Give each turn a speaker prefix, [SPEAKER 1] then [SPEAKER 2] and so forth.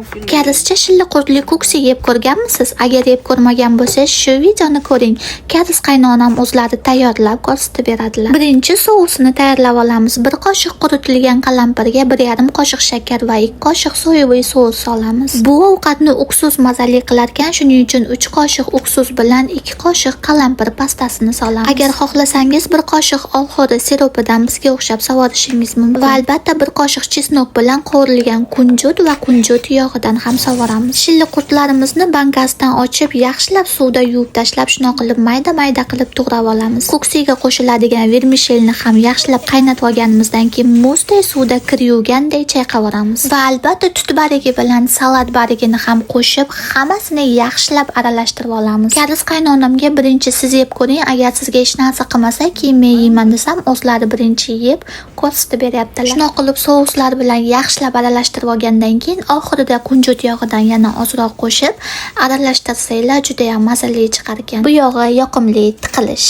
[SPEAKER 1] Karischa shilliqurtli ko'ksi yeb ko'rganmisiz? Agar yeb ko'rmagan bo'lsangiz, shu videoni ko'ring. Karis qaynonam o'zlari tayyorlab ko'rsatib beradilar. Birinchi sousini tayyorlab olamiz. 1 qoshiq quritilgan qalampirga 1,5 qoshiq shakar va 2 qoshiq soyavoy sos solamiz. Bu ovqatni uksus mazali qilarkan, shuning uchun 3 qoshiq uksus bilan 2 qoshiq qalampir pastasini solamiz. Agar xohlasangiz 1 qoshiq olxori siropidan bizga o'xshab sovorishingiz mumkin. Va albatta 1 qoshiq chesnok bilan qovurilgan kunjut va kunjut yog'idan ham sovuramiz. Shilliqurtlarimizni bankasidan ochib, yaxshilab suvda yuvib tashlab, shuna qilib mayda-mayda qilib to'g'rab olamiz. Ko'ksiga qo'shiladigan vermishelni ham yaxshilab qaynatib olganimizdan keyin muzday suvda kir yuvganday chayqab olamiz. Va albatta tut barigi bilan salat barigini ham qo'shib, hammasini yaxshilab aralashtirib olamiz. Karis qaynonamga birinchi siz yeb ko'ring, agar sizga hech narsa qilmasa, keyin men yeyman desam, o'zlari birinchi yeb ko'rsatib beryaptilar. Shuna qilib souslar bilan yaxshilab aralashtirib olgandan keyin oxirida kunjut yog'idan yana ozroq qo'shib aralashtirsanglar juda ham mazali chiqar ekan. Bu yog'i yoqimli tiqilish.